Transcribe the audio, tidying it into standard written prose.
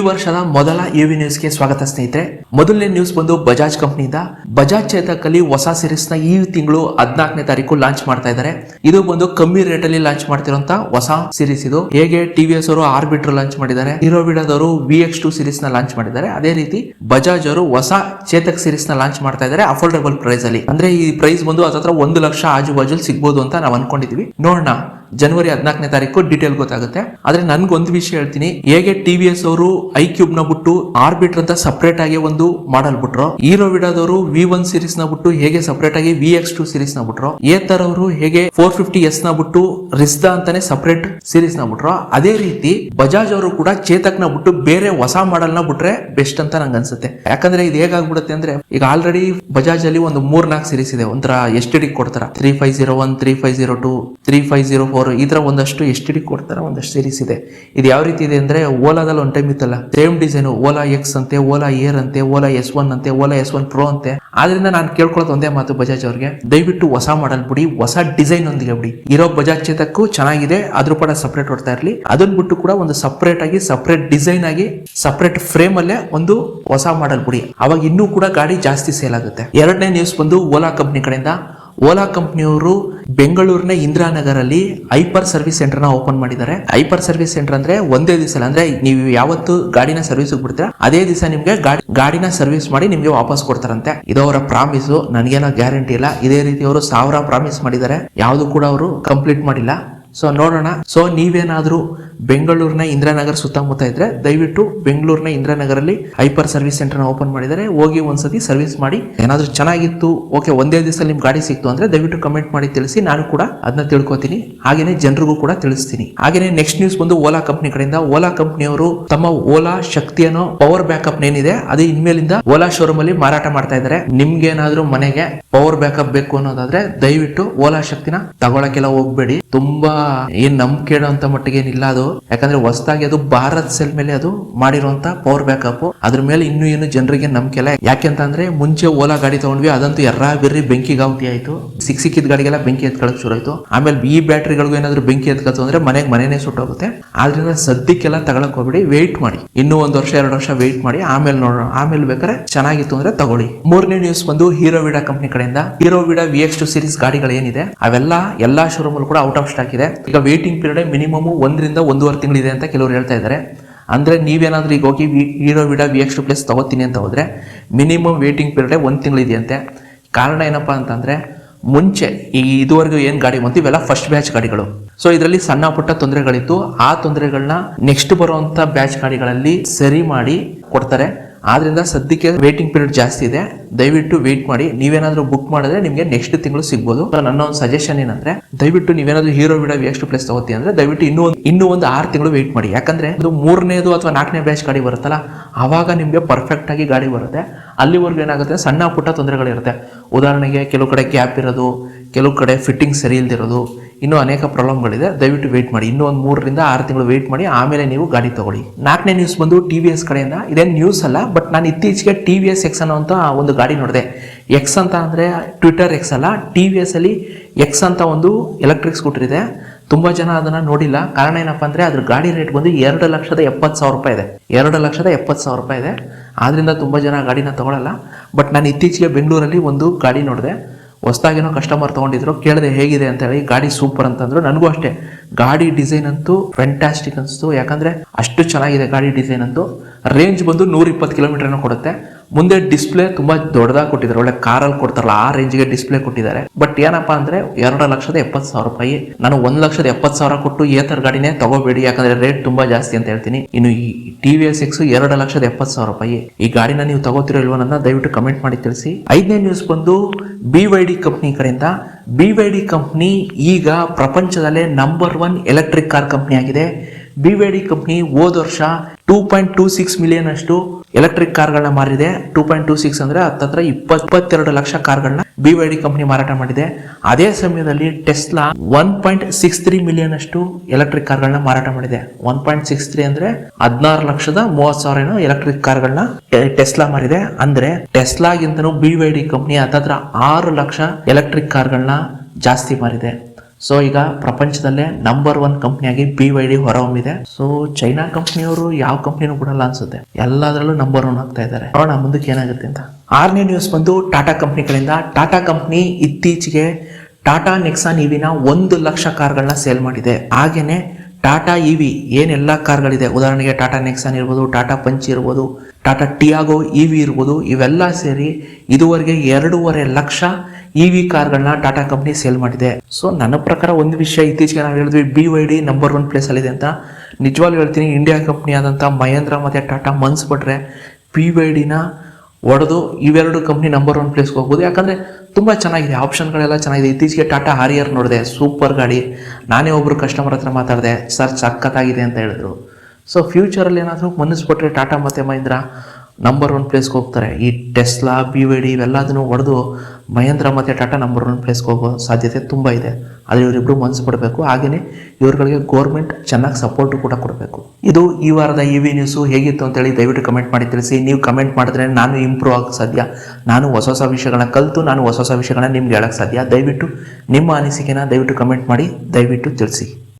ವರ್ಷದ ಮೊದಲ ಯುವಿ ನ್ಯೂಸ್ಗೆ ಸ್ವಾಗತ ಸ್ನೇಹಿತರೆ. ಮೊದಲನೇ ನ್ಯೂಸ್ ಬಂದು ಬಜಾಜ್ ಕಂಪನಿಯಿಂದ. ಬಜಾಜ್ ಚೇತಕ್ ಅಲ್ಲಿ ಹೊಸ ಸೀರೀಸ್ ನ ಈ ತಿಂಗಳು 14ನೇ ತಾರೀಕು ಲಾಂಚ್ ಮಾಡ್ತಾ ಇದ್ದಾರೆ. ಇದು ಬಂದು ಕಮ್ಮಿ ರೇಟ್ ಅಲ್ಲಿ ಲಾಂಚ್ ಮಾಡ್ತಿರುವಂತ ಹೊಸ ಸೀರೀಸ್. ಇದು ಹೇಗೆ ಟಿವಿಎಸ್ ಅವರು ಆರ್ಬಿಟ್ರ್ ಲಾಂಚ್ ಮಾಡಿದ್ದಾರೆ, ಹೀರೋವಿಡಾದವರು VX2 ಸೀರೀಸ್ ನ ಲಾಂಚ್ ಮಾಡಿದ್ದಾರೆ, ಅದೇ ರೀತಿ ಬಜಾಜ್ ಅವರು ಹೊಸ ಚೇತಕ್ ಸೀರೀಸ್ ನ ಲಾಂಚ್ ಮಾಡ್ತಾ ಇದ್ದಾರೆ ಅಫೋರ್ಡಬಲ್ ಪ್ರೈಸ್ ಅಲ್ಲಿ. ಅಂದ್ರೆ ಈ ಪ್ರೈಸ್ ಬಂದು ಹತ್ರ 1 ಲಕ್ಷ ಆಜು ಬಾಜು ಸಿಗ್ಬೋದು ಅಂತ ನಾವು ಅನ್ಕೊಂಡಿದೀವಿ. ನೋಡೋಣ ಜನವರಿ 14ನೇ ತಾರೀಕು ಡೀಟೇಲ್ ಗೊತ್ತಾಗುತ್ತೆ. ಆದ್ರೆ ನನ್ಗೊಂದು ವಿಷಯ ಹೇಳ್ತೀನಿ, ಹೇಗೆ ಟಿವಿಎಸ್ ಅವರು iQube ನ ಬಿಟ್ಟು ಆರ್ಬಿಟ್ರ್ ಅಂತ ಸಪರೇಟ್ ಆಗಿ ಒಂದು ಮಾಡಲ್ ಬಿಟ್ರು, ಹೀರೋವಿಡಾದವರು V1 ಸೀರೀಸ್ ನ ಬಿಟ್ಟು ಹೇಗೆ ಸಪರೇಟ್ ಆಗಿ VX2 ಸೀರೀಸ್ ನ ಬಿಟ್ರು, ಏತರ್ ಅವರು ಹೇಗೆ 450S ನ ಬಿಟ್ಟು ರಿಸ್ದಾ ಅಂತಾನೆ ಸಪರೇಟ್ ಸೀರೀಸ್ ನ ಬಿಟ್ರು, ಅದೇ ರೀತಿ ಬಜಾಜ್ ಅವರು ಕೂಡ ಚೇತಕ್ ನ ಬಿಟ್ಟು ಬೇರೆ ಹೊಸ ಮಾಡಲ್ ನ ಬಿಟ್ರೆ ಬೆಸ್ಟ್ ಅಂತ ನಂಗೆ ಅನ್ಸುತ್ತೆ. ಯಾಕಂದ್ರೆ ಇದು ಹೇಗಾಗ್ಬಿಡುತ್ತೆ ಅಂದ್ರೆ, ಈಗ ಆಲ್ರೆಡಿ ಬಜಾಜ್ ಅಲ್ಲಿ ಒಂದು 3-4 ಸೀರೀಸ್ ಇದೆ. ಒಂಥರ STD ಕೊಡ್ತಾರ, 3501, 3502, 3504 ಈ ತರ ಒಂದಷ್ಟು STD ಕೊಡ್ತಾರೆ, ಒಂದಷ್ಟು ಸೀರೀಸ್ ಇದೆ. ಇದು ಯಾವ ರೀತಿ ಇದೆ ಅಂದ್ರೆ, ಓಲಾದಲ್ಲಿ ಒಂದು ಟೈಮ್ ಇತ್ತಲ್ಲ ಸೇಮ್ ಡಿಸೈನ್, ಓಲಾ ಎಕ್ಸ್ ಅಂತೆ, ಓಲಾ ಏರ್ ಅಂತೆ, ಓಲಾ S1 ಅಂತೆ, ಓಲಾ S1 Pro ಅಂತೆ. ಆದ್ರಿಂದ ನಾನು ಕೇಳ್ಕೊಳ್ಳೋದು ಒಂದೇ ಮಾತು ಬಜಾಜ್ ಅವ್ರಿಗೆ, ದಯವಿಟ್ಟು ಹೊಸ ಮಾಡಲ್ ಬಿಡಿ, ಹೊಸ ಡಿಸೈನ್ ಒಂದಿಗೆ ಬಿಡಿ. ಇರೋ ಬಜಾಜ್ ಚೇತಕ್ಕೂ ಚೆನ್ನಾಗಿದೆ, ಅದ್ರ ಕೂಡ ಸಪರೇಟ್ ಹೊಡ್ತಾ ಇರ್ಲಿ. ಅದನ್ನ ಬಿಟ್ಟು ಕೂಡ ಒಂದು ಸಪರೇಟ್ ಆಗಿ, ಸಪರೇಟ್ ಡಿಸೈನ್ ಆಗಿ, ಸಪರೇಟ್ ಫ್ರೇಮ್ ಅಲ್ಲೇ ಒಂದು ಹೊಸ ಮಾಡಲ್ ಬಿಡಿ. ಅವಾಗ ಇನ್ನೂ ಕೂಡ ಗಾಡಿ ಜಾಸ್ತಿ ಸೇಲ್ ಆಗುತ್ತೆ. ಎರಡನೇ ನ್ಯೂಸ್ ಬಂದು ಓಲಾ ಕಂಪ್ನಿ ಕಡೆಯಿಂದ. ಓಲಾ ಕಂಪ್ನಿಯವರು ಬೆಂಗಳೂರಿನ ಇಂದಿರಾನಗರ್ ಅಲ್ಲಿ ಹೈಪರ್ ಸರ್ವಿಸ್ ಸೆಂಟರ್ ನ ಓಪನ್ ಮಾಡಿದ್ದಾರೆ. ಹೈಪರ್ ಸರ್ವಿಸ್ ಸೆಂಟರ್ ಅಂದ್ರೆ ಒಂದೇ ದಿವಸ, ಅಂದ್ರೆ ನೀವು ಯಾವತ್ತು ಗಾಡಿನ ಸರ್ವಿಸ್ ಬಿಡ್ತೀರಾ ಅದೇ ದಿವಸ ನಿಮ್ಗೆ ಗಾಡಿನ ಸರ್ವಿಸ್ ಮಾಡಿ ನಿಮ್ಗೆ ವಾಪಸ್ ಕೊಡ್ತಾರಂತೆ. ಇದು ಅವರ ಪ್ರಾಮಿಸ್, ನನಗೇನೋ ಗ್ಯಾರಂಟಿ ಇಲ್ಲ. ಇದೇ ರೀತಿ ಅವರು 1000 ಪ್ರಾಮಿಸ್ ಮಾಡಿದ್ದಾರೆ, ಯಾವ್ದು ಕೂಡ ಅವರು ಕಂಪ್ಲೀಟ್ ಮಾಡಿಲ್ಲ. ಸೊ ನೋಡೋಣ. ಸೊ ನೀವೇನಾದ್ರೂ ಬೆಂಗಳೂರಿನ ಇಂದಿರಾನಗರ್ ಸುತ್ತಮುತ್ತ ಇದ್ರೆ ದಯವಿಟ್ಟು ಬೆಂಗಳೂರಿನ ಇಂದಿರಾನಗರಲ್ಲಿ ಹೈಪರ್ ಸರ್ವಿಸ್ ಸೆಂಟರ್ ನ ಓಪನ್ ಮಾಡಿದರೆ, ಹೋಗಿ ಒಂದ್ಸತಿ ಸರ್ವಿಸ್ ಮಾಡಿ. ಏನಾದ್ರೂ ಚೆನ್ನಾಗಿತ್ತು, ಓಕೆ ಒಂದೇ ದಿವಸ ನಿಮ್ ಗಾಡಿ ಸಿಕ್ತು ಅಂದ್ರೆ ದಯವಿಟ್ಟು ಕಮೆಂಟ್ ಮಾಡಿ ತಿಳಿಸಿ, ನಾನು ಕೂಡ ಅದನ್ನ ತಿಳ್ಕೊತೀನಿ, ಹಾಗೇನೆ ಜನರಿಗೂ ಕೂಡ ತಿಳಿಸ್ತೀನಿ. ಹಾಗೇನೆ ನೆಕ್ಸ್ಟ್ ನ್ಯೂಸ್ ಬಂದು ಓಲಾ ಕಂಪ್ನಿ ಕಡೆಯಿಂದ. ಓಲಾ ಕಂಪ್ನಿಯವರು ತಮ್ಮ ಓಲಾ ಶಕ್ತಿ ಅನ್ನೋ ಪವರ್ ಬ್ಯಾಕಪ್ ಏನಿದೆ ಅದು ಇನ್ಮೇಲಿಂದ ಓಲಾ ಶೋರೂಮ್ ಅಲ್ಲಿ ಮಾರಾಟ ಮಾಡ್ತಾ ಇದ್ದಾರೆ. ನಿಮ್ಗೆ ಏನಾದ್ರೂ ಮನೆಗೆ ಪವರ್ ಬ್ಯಾಕಪ್ ಬೇಕು ಅನ್ನೋದಾದ್ರೆ ದಯವಿಟ್ಟು ಓಲಾ ಶಕ್ತಿನ ತಗೊಳಕ್ಕೆಲ್ಲ ಹೋಗ್ಬೇಡಿ. ತುಂಬಾ ಏನ್ ನಂಬಿಕೆ ಅಂತ ಮಟ್ಟಿಗೆ ಏನಿಲ್ಲ ಅದು, ಯಾಕಂದ್ರೆ ಹೊಸದಾಗಿ ಅದು ಭಾರತ್ ಸೆಲ್ ಮೇಲೆ ಅದು ಮಾಡಿರುವಂತ ಪವರ್ ಬ್ಯಾಕಪ್. ಅದ್ರ ಮೇಲೆ ಇನ್ನೂ ಜನರಿಗೆ ನಂಬಿಕೆ ಇಲ್ಲ. ಯಾಕೆಂತಂದ್ರೆ ಮುಂಚೆ ಓಲಾ ಗಾಡಿ ತಗೊಂಡ್ವಿ, ಅದಂತೂ ಎರ್ರಾ ಬೆರ್ರಿ ಬೆಂಕಿಗಾವತಿ ಆಯ್ತು. ಸಿಕ್ಕಿದ ಗಾಡಿಗೆಲ್ಲ ಬೆಂಕಿ ಎತ್ಕೊಳಕ್ ಶುರು ಆಯ್ತು. ಆಮೇಲೆ ಈ ಬ್ಯಾಟ್ರಿಗಳಿಗೂ ಏನಾದ್ರು ಬೆಂಕಿ ಎತ್ಕೊತು ಅಂದ್ರೆ ಮನೆನೇ ಸುಟ್ಟೋಗುತ್ತೆ. ಆದ್ರಿಂದ ಸದ್ಯಕ್ಕೆಲ್ಲ ತಗೊಳಕ್ ಹೋಗ್ಬಿಡಿ, ವೆಯ್ಟ್ ಮಾಡಿ, ಇನ್ನೂ 1 ವರ್ಷ 2 ವರ್ಷ ವೆಯ್ಟ್ ಮಾಡಿ, ಆಮೇಲೆ ನೋಡೋಣ. ಆಮೇಲೆ ಬೇಕಾದ್ರೆ ಚೆನ್ನಾಗಿತ್ತು ಅಂದ್ರೆ ತಗೊಳ್ಳಿ. ಮೂರನೇ ನ್ಯೂಸ್ ಬಂದು ಹೀರೋವಿಡಾ ಕಂಪ್ನಿ ಕಡೆಯಿಂದ. ಹೀರೋವಿಡಾ VX2 ಸೀರೀಸ್ ಗಾಡಿಗಳು ಏನಿದೆ ಅವೆಲ್ಲ ಎಲ್ಲಾ ಶೋರೂಮ್ ಕೂಡ ಔಟ್ ಆಫ್ ಸ್ಟಾಕ್ ಇದೆ. ಈಗ ವೇಟಿಂಗ್ ಪೀರಿಯಡ್ ಮಿನಿಮಮ್ 1 ರಿಂದ 1.5 ತಿಂಗಳಿದೆ ಅಂತ ಕೆಲವರು ಹೇಳ್ತಾ ಇದ್ದಾರೆ. ಅಂದ್ರೆ ನೀವೇನಾದ್ರೂ ಈಗ ಹೋಗಿ ಹೀರೋವಿಡಾ VX2 ಪ್ಲಸ್ ತಗೋತೀನಿ ಅಂತ ಹೋದ್ರೆ ಮಿನಿಮಮ್ ವೇಟಿಂಗ್ ಪೀರಿಯಡ್ 1 ತಿಂಗಳಿದೆ. ಕಾರಣ ಏನಪ್ಪಾ ಅಂತಂದ್ರೆ, ಮುಂಚೆ ಈ ಇದುವರೆಗೂ ಏನ್ ಗಾಡಿ ಬಂತು ಇವೆಲ್ಲ ಫಸ್ಟ್ ಬ್ಯಾಚ್ ಗಾಡಿಗಳು. ಸೊ ಇದರಲ್ಲಿ ಸಣ್ಣ ಪುಟ್ಟ ತೊಂದರೆಗಳಿತ್ತು, ಆ ತೊಂದರೆಗಳನ್ನ ನೆಕ್ಸ್ಟ್ ಬರುವಂತ ಬ್ಯಾಚ್ ಗಾಡಿಗಳಲ್ಲಿ ಸರಿ ಮಾಡಿ ಕೊಡ್ತಾರೆ. ಆದ್ರಿಂದ ಸದ್ಯಕ್ಕೆ ವೇಟಿಂಗ್ ಪೀರಿಯಡ್ ಜಾಸ್ತಿ ಇದೆ, ದಯವಿಟ್ಟು ವೇಟ್ ಮಾಡಿ. ನೀವೇನಾದ್ರೂ ಬುಕ್ ಮಾಡಿದ್ರೆ ನಿಮ್ಗೆ ನೆಕ್ಸ್ಟ್ ತಿಂಗಳು ಸಿಗ್ಬೋದು. ನನ್ನ ಒಂದು ಸಜೆಷನ್ ಏನಂದ್ರೆ, ದಯವಿಟ್ಟು ನೀವೇನಾದ್ರೂ ಹೀರೋವಿಡಾ VX2 ಪ್ಲಸ್ ತಗೋತೀವಿ ಅಂದ್ರೆ ದಯವಿಟ್ಟು ಇನ್ನೂ ಒಂದು 6 ತಿಂಗಳು ವೇಟ್ ಮಾಡಿ. ಯಾಕಂದ್ರೆ ಅದು 3ನೇದು ಅಥವಾ 4ನೇ ಬ್ಯಾಚ್ ಗಾಡಿ ಬರುತ್ತಲ್ಲ, ಆವಾಗ ನಿಮ್ಗೆ ಪರ್ಫೆಕ್ಟ್ ಆಗಿ ಗಾಡಿ ಬರುತ್ತೆ. ಅಲ್ಲಿವರೆಗೂ ಏನಾಗುತ್ತೆ, ಸಣ್ಣ ಪುಟ್ಟ ತೊಂದರೆಗಳಿರುತ್ತೆ. ಉದಾಹರಣೆಗೆ ಕೆಲವು ಕಡೆ ಗ್ಯಾಪ್ ಇರೋದು, ಕೆಲವು ಕಡೆ ಫಿಟ್ಟಿಂಗ್ ಸರಿ ಇಲ್ದಿರೋದು, ಇನ್ನೂ ಅನೇಕ ಪ್ರಾಬ್ಲಮ್ಗಳಿದೆ. ದಯವಿಟ್ಟು ವೇಟ್ ಮಾಡಿ, ಇನ್ನೂ ಒಂದು 3 ರಿಂದ 6 ತಿಂಗಳು ವೇಟ್ ಮಾಡಿ, ಆಮೇಲೆ ನೀವು ಗಾಡಿ ತಗೊಳ್ಳಿ. 4ನೇ ನ್ಯೂಸ್ ಬಂದು TVS ಕಡೆಯಿಂದ. ಇದೇನು ನ್ಯೂಸ್ ಅಲ್ಲ, ಬಟ್ ನಾನು ಇತ್ತೀಚೆಗೆ TVS X ಅನ್ನೋಂಥ ಒಂದು ಗಾಡಿ ನೋಡಿದೆ. X ಅಂತ ಅಂದ್ರೆ ಟ್ವಿಟರ್ X ಅಲ್ಲ, TVS ಅಲ್ಲಿ X ಅಂತ ಒಂದು ಎಲೆಕ್ಟ್ರಿಕ್ ಸ್ಕೂಟರ್ ಇದೆ. ತುಂಬಾ ಜನ ಅದನ್ನ ನೋಡಿಲ್ಲ. ಕಾರಣ ಏನಪ್ಪಾ ಅಂದ್ರೆ, ಅದ್ರ ಗಾಡಿ ರೇಟ್ ಬಂದು 2,70,000 ರೂಪಾಯಿ ಇದೆ. 2,70,000 ರೂಪಾಯಿ ಇದೆ. ಆದ್ರಿಂದ ತುಂಬಾ ಜನ ಗಾಡಿನ ತಗೊಳ್ಳಲ್ಲ. ಬಟ್ ನಾನು ಇತ್ತೀಚೆಗೆ ಬೆಂಗಳೂರಲ್ಲಿ ಒಂದು ಗಾಡಿ ನೋಡಿದೆ, ಹೊಸದಾಗೇನೋ ಕಸ್ಟಮರ್ ತಗೊಂಡಿದ್ರು, ಕೇಳಿದೆ ಹೇಗಿದೆ ಅಂತ ಹೇಳಿ. ಗಾಡಿ ಸೂಪರ್ ಅಂತಂದ್ರು. ನನಗೂ ಅಷ್ಟೇ ಗಾಡಿ ಡಿಸೈನ್ ಅಂತೂ ಫ್ಯಾಂಟಾಸ್ಟಿಕ್ ಅನಿಸ್ತು. ಯಾಕಂದ್ರೆ ಅಷ್ಟು ಚೆನ್ನಾಗಿದೆ ಗಾಡಿ ಡಿಸೈನ್ ಅಂತೂ. ರೇಂಜ್ ಬಂದು 120 ಕಿಲೋಮೀಟರ್ನ ಕೊಡುತ್ತೆ. ಮುಂದೆ ಡಿಸ್ಪ್ಲೇ ತುಂಬಾ ದೊಡ್ಡದಾಗಿ ಕೊಟ್ಟಿದ್ದಾರೆ, ಒಳ್ಳೆ ಕಾರಲ್ಲಿ ಕೊಡ್ತಾರಲ್ಲ ಆ ರೇಂಜ್ಗೆ ಡಿಸ್ಪ್ಲೇ ಕೊಟ್ಟಿದ್ದಾರೆ. ಬಟ್ ಏನಪ್ಪಾ ಅಂದ್ರೆ 2,70,000 ರೂಪಾಯಿ. ನಾನು 1,70,000 ಕೊಟ್ಟು ಏತರ್ ಗಾಡಿನೇ ತಗೋಬೇಡಿ, ಯಾಕಂದ್ರೆ ರೇಟ್ ತುಂಬಾ ಜಾಸ್ತಿ ಅಂತ ಹೇಳ್ತೀನಿ. ಇನ್ನು ಈ TVS X 2,70,000 ರೂಪಾಯಿ. ಈ ಗಾಡಿನ ನೀವು ತಗೋತಿರೋ ಇಲ್ವೋ ಅನ್ನೋದನ್ನ ದಯವಿಟ್ಟು ಕಮೆಂಟ್ ಮಾಡಿ ತಿಳಿಸಿ. 5ನೇ ನ್ಯೂಸ್ ಬಂದು BYD ಕಂಪ್ನಿ ಕಡೆಯಿಂದ. BYD ಕಂಪ್ನಿ ಈಗ ಪ್ರಪಂಚದಲ್ಲೇ ನಂಬರ್ 1 ಎಲೆಕ್ಟ್ರಿಕ್ ಕಾರ್ ಕಂಪ್ನಿ ಆಗಿದೆ. BYD ಕಂಪ್ನಿ ಹೋದ ವರ್ಷ 2.26 ಮಿಲಿಯನ್ ಅಷ್ಟು ಎಲೆಕ್ಟ್ರಿಕ್ ಕಾರ್ಗಳನ್ನ ಮಾರಿದೆ. 2.26 ಅಂದ್ರೆ ಹತ್ತತ್ರ 22 ಲಕ್ಷ ಕಾರ್ಗಳನ್ನ BYD ಕಂಪ್ನಿ ಮಾರಾಟ ಮಾಡಿದೆ. ಅದೇ ಸಮಯದಲ್ಲಿ ಟೆಸ್ಲಾ 1.63 ಮಿಲಿಯನ್ ಅಷ್ಟು ಎಲೆಕ್ಟ್ರಿಕ್ ಕಾರ್ಗಳನ್ನ ಮಾರಾಟ ಮಾಡಿದೆ. 1.63 ಅಂದ್ರೆ 16,30,000 ಎಲೆಕ್ಟ್ರಿಕ್ ಕಾರ್ಗಳನ್ನ ಟೆಸ್ಲಾ ಮಾರಿದೆ. ಅಂದ್ರೆ ಟೆಸ್ಲಾಗಿಂತನೂ BYD ಕಂಪ್ನಿ ಹತ್ತತ್ರ 6 ಲಕ್ಷ ಎಲೆಕ್ಟ್ರಿಕ್ ಕಾರ್ಗಳನ್ನ ಜಾಸ್ತಿ ಮಾರಿದೆ. ಸೊ ಈಗ ಪ್ರಪಂಚದಲ್ಲೇ ನಂಬರ್ 1 ಕಂಪ್ನಿಯಾಗಿ BYD ಹೊರಹೊಮ್ಮಿದೆ. ಸೊ ಚೈನಾ ಕಂಪ್ನಿಯವರು ಯಾವ ಕಂಪ್ನಿನೂ ಬಿಡಲ್ಲ ಅನ್ಸುತ್ತೆ, ಎಲ್ಲದರಲ್ಲೂ ನಂಬರ್ 1 ಆಗ್ತಾ ಇದ್ದಾರೆ. ನೋಡೋಣ ಮುಂದಕ್ಕೆ ಏನಾಗುತ್ತೆ ಅಂತ. 6ನೇ ನ್ಯೂಸ್ ಬಂದು ಟಾಟಾ ಕಂಪ್ನಿ ಕಡೆಯಿಂದ. ಟಾಟಾ ಕಂಪ್ನಿ ಇತ್ತೀಚೆಗೆ ಟಾಟಾ ನೆಕ್ಸಾನ್ ಇವಿನ 1 ಲಕ್ಷ ಕಾರ್ಗಳನ್ನ ಸೇಲ್ ಮಾಡಿದೆ. ಹಾಗೇನೆ ಟಾಟಾ ಇವಿ ಏನೆಲ್ಲ ಕಾರ್ಗಳಿದೆ, ಉದಾಹರಣೆಗೆ ಟಾಟಾ ನೆಕ್ಸಾನ್ ಇರ್ಬೋದು, ಟಾಟಾ ಪಂಚ್ ಇರ್ಬೋದು, ಟಾಟಾ ಟಿಯಾಗೋ ಇವಿ ಇರ್ಬೋದು, ಇವೆಲ್ಲ ಸೇರಿ ಇದುವರೆಗೆ 2.5 ಲಕ್ಷ ಇವಿ ಕಾರ್ಗಳನ್ನ ಟಾಟಾ ಕಂಪ್ನಿ ಸೇಲ್ ಮಾಡಿದೆ. ಸೊ ನನ್ನ ಪ್ರಕಾರ ಒಂದು ವಿಷಯ, ಇತ್ತೀಚೆಗೆ ನಾವು ಹೇಳಿದ್ವಿ BYD ನಂಬರ್ 1 ಪ್ಲೇಸ್ ಅಲ್ಲಿದೆ ಅಂತ. ನಿಜವಾಗ್ಲೂ ಹೇಳ್ತೀನಿ, ಇಂಡಿಯಾ ಕಂಪ್ನಿ ಆದಂಥ ಮಹೇಂದ್ರ ಮತ್ತು ಟಾಟಾ ಮನ್ಸ್ಬಿಟ್ರೆ BYDನ ಹೊಡೆದು ಇವೆರಡು ಕಂಪ್ನಿ ನಂಬರ್ 1 ಪ್ಲೇಸ್ಗೆ ಹೋಗ್ಬೋದು. ಯಾಕಂದರೆ ತುಂಬ ಚೆನ್ನಾಗಿದೆ, ಆಪ್ಷನ್ಗಳೆಲ್ಲ ಚೆನ್ನಾಗಿದೆ. ಇತ್ತೀಚೆಗೆ ಟಾಟಾ ಹಾರಿಯರ್ ನೋಡಿದೆ, ಸೂಪರ್ ಗಾಡಿ. ನಾನೇ ಒಬ್ಬರು ಕಸ್ಟಮರ್ ಹತ್ರ ಮಾತಾಡಿದೆ, ಸರ್ ಸಖತ್ತಾಗಿದೆ ಅಂತ ಹೇಳಿದ್ರು. ಸೊ ಫ್ಯೂಚರಲ್ಲಿ ಏನಾದರೂ ಮನಸ್ಬಿಟ್ರೆ ಟಾಟಾ ಮತ್ತು ಮಹೇಂದ್ರ ನಂಬರ್ 1 ಪ್ಲೇಸ್ಗೆ ಹೋಗ್ತಾರೆ. ಈ ಟೆಸ್ಲಾ BYD ಇವೆಲ್ಲದನ್ನು ಹೊಡೆದು ಮಹೇಂದ್ರ ಮತ್ತು ಟಾಟಾ ನಂಬರ್ 1 ಪ್ಲೇಸ್ಗೆ ಹೋಗೋ ಸಾಧ್ಯತೆ ತುಂಬ ಇದೆ. ಆದರೆ ಇವರಿಬ್ಬರು ಮನಸ್ಸು ಪಡಬೇಕು, ಹಾಗೆಯೇ ಇವ್ರುಗಳಿಗೆ ಗೌರ್ಮೆಂಟ್ ಚೆನ್ನಾಗಿ ಸಪೋರ್ಟು ಕೂಡ ಕೊಡಬೇಕು. ಇದು ಈ ವಾರದ EV ನ್ಯೂಸು ಹೇಗಿತ್ತು ಅಂತೇಳಿ ದಯವಿಟ್ಟು ಕಮೆಂಟ್ ಮಾಡಿ ತಿಳಿಸಿ. ನೀವು ಕಮೆಂಟ್ ಮಾಡಿದ್ರೆ ನಾನು ಇಂಪ್ರೂವ್ ಆಗೋಕ್ಕೆ ಸಾಧ್ಯ, ನಾನು ಹೊಸ ವಿಷಯಗಳನ್ನ ಕಲಿತು ನಾನು ಹೊಸ ವಿಷಯಗಳನ್ನ ನಿಮ್ಗೆ ಹೇಳೋಕ್ಕೆ ಸಾಧ್ಯ. ದಯವಿಟ್ಟು ನಿಮ್ಮ ಅನಿಸಿಕೆನ ದಯವಿಟ್ಟು ಕಮೆಂಟ್ ಮಾಡಿ, ದಯವಿಟ್ಟು ತಿಳಿಸಿ.